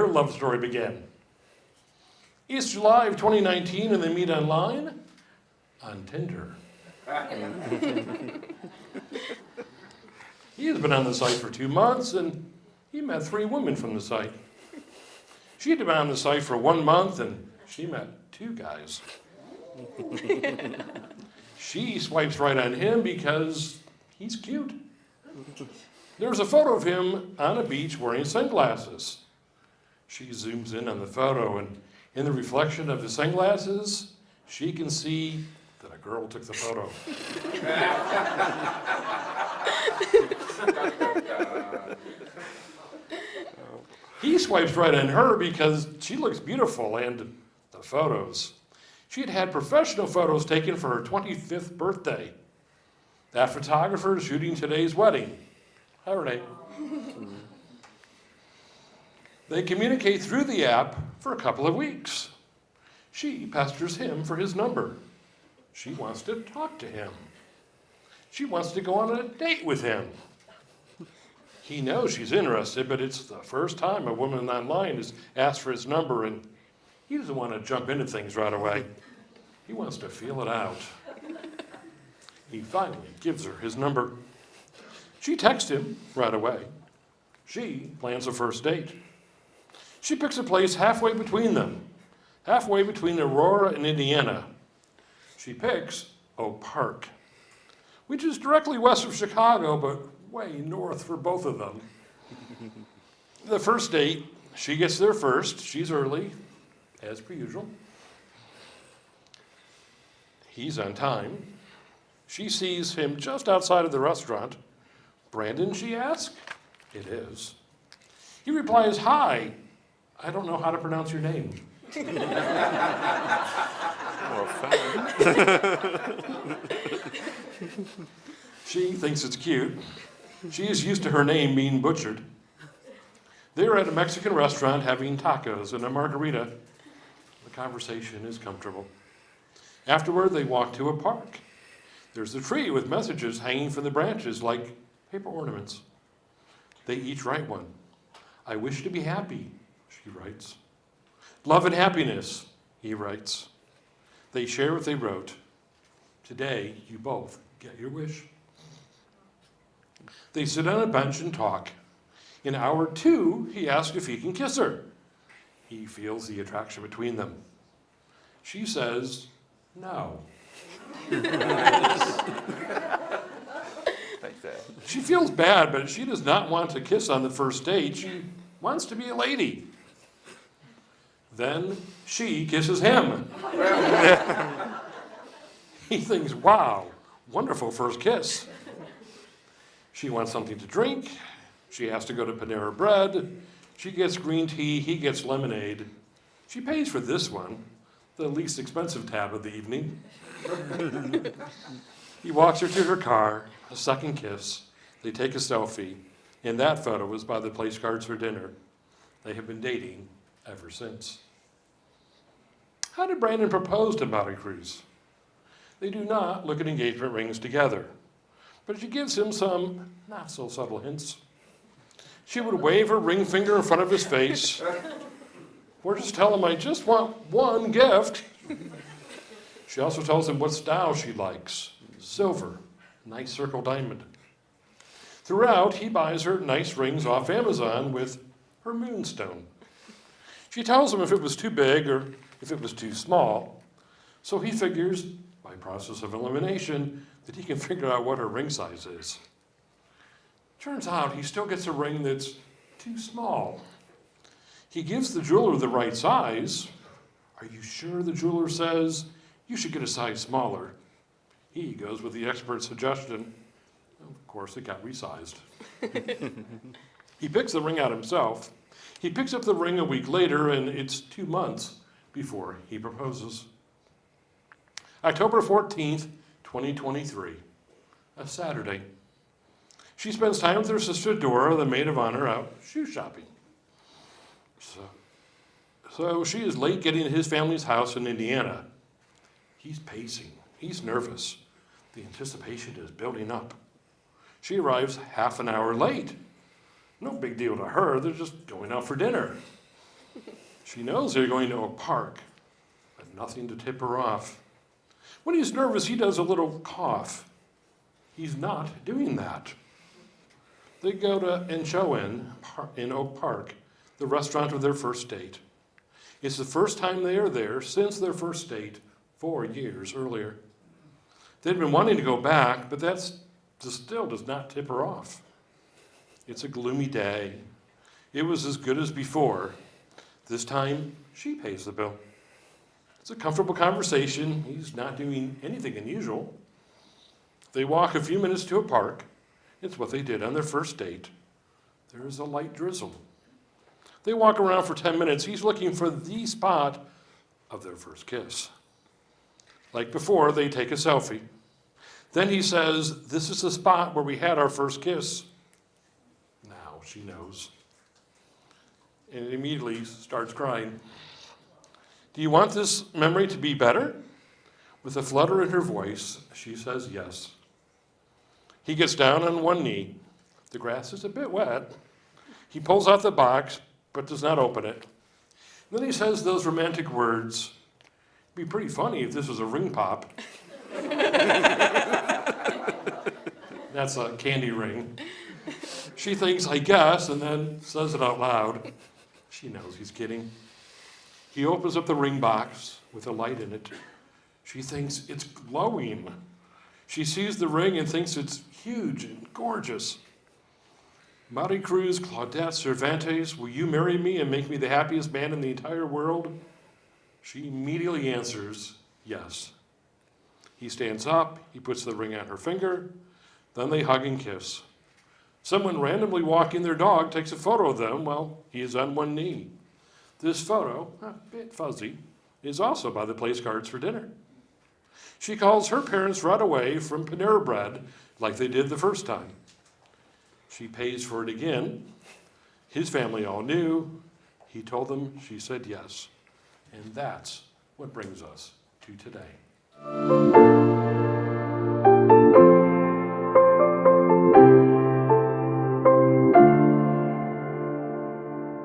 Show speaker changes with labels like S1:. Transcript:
S1: love story began. It's July of 2019 and they meet online on Tinder. He has been on the site for 2 months and he met 3 women from the site. She had been on the site for 1 month and she met 2 guys. She swipes right on him because he's cute. There's a photo of him on a beach wearing sunglasses. She zooms in on the photo, and in the reflection of his sunglasses, she can see that a girl took the photo. He swipes right on her because she looks beautiful, and the photos. She had had professional photos taken for her 25th birthday. That photographer is shooting today's wedding. Hi, Renee. They communicate through the app for a couple of weeks. She pesters him for his number. She wants to talk to him. She wants to go on a date with him. He knows she's interested, but it's the first time a woman online has asked for his number, and he doesn't want to jump into things right away. He wants to feel it out. He finally gives her his number. She texts him right away. She plans a first date. She picks a place halfway between them, halfway between Aurora and Indiana. She picks Oak Park, which is directly west of Chicago, but way north for both of them. The first date, she gets there first. She's early, as per usual. He's on time. She sees him just outside of the restaurant. Brandon, she asks? It is. He replies, hi. I don't know how to pronounce your name. She thinks it's cute. She is used to her name being butchered. They're at a Mexican restaurant having tacos and a margarita. The conversation is comfortable. Afterward, they walk to a park. There's a tree with messages hanging from the branches like paper ornaments. They each write one. I wish to be happy, she writes. Love and happiness, he writes. They share what they wrote. Today, you both get your wish. They sit on a bench and talk. In hour 2, he asks if he can kiss her. He feels the attraction between them. She says, no. She feels bad, but she does not want to kiss on the first date. She wants to be a lady. Then she kisses him. He thinks, wow, wonderful first kiss. She wants something to drink. She has to go to Panera Bread. She gets green tea. He gets lemonade. She pays for this one, the least expensive tab of the evening. He walks her to her car, a second kiss. They take a selfie, and that photo is by the place guards for dinner. They have been dating ever since. How did Brandon propose to Maricruz? They do not look at engagement rings together, but she gives him some not-so-subtle hints. She would wave her ring finger in front of his face, or just tell him, I just want one gift. She also tells him what style she likes. Silver, nice circle diamond. Throughout, he buys her nice rings off Amazon with her moonstone. She tells him if it was too big or if it was too small. So he figures, by process of elimination, that he can figure out what her ring size is. Turns out he still gets a ring that's too small. He gives the jeweler the right size. Are you sure? The jeweler says, you should get a size smaller. He goes with the expert's suggestion. Of course, it got resized. He picks the ring out himself. He picks up the ring a week later, and it's 2 months before he proposes. October 14th, 2023, a Saturday. She spends time with her sister Dora, the maid of honor, out shoe shopping. So she is late getting to his family's house in Indiana. He's pacing. He's nervous. The anticipation is building up. She arrives half an hour late. No big deal to her. They're just going out for dinner. She knows they're going to a park, but nothing to tip her off. When he's nervous, he does a little cough. He's not doing that. They go to Enchoen in Oak Park, the restaurant of their first date. It's the first time they are there since their first date 4 years earlier. They'd been wanting to go back, but that still does not tip her off. It's a gloomy day. It was as good as before. This time, she pays the bill. It's a comfortable conversation. He's not doing anything unusual. They walk a few minutes to a park. It's what they did on their first date. There is a light drizzle. They walk around for 10 minutes. He's looking for the spot of their first kiss. Like before, they take a selfie. Then he says, "This is the spot where we had our first kiss." Now she knows. And immediately starts crying. "Do you want this memory to be better?" With a flutter in her voice, she says yes. He gets down on one knee. The grass is a bit wet. He pulls out the box, but does not open it. Then he says those romantic words, "It'd be pretty funny if this was a ring pop." That's a candy ring. She thinks, "I guess," and then says it out loud. She knows he's kidding. He opens up the ring box with a light in it. She thinks it's glowing. She sees the ring and thinks it's huge and gorgeous. "Maricruz, Claudette, Cervantes, will you marry me and make me the happiest man in the entire world?" She immediately answers yes. He stands up, he puts the ring on her finger, then they hug and kiss. Someone randomly walking their dog takes a photo of them while he is on one knee. This photo, a bit fuzzy, is also by the place cards for dinner. She calls her parents right away from Panera Bread like they did the first time. She pays for it again. His family all knew. He told them, she said yes. And that's what brings us to today.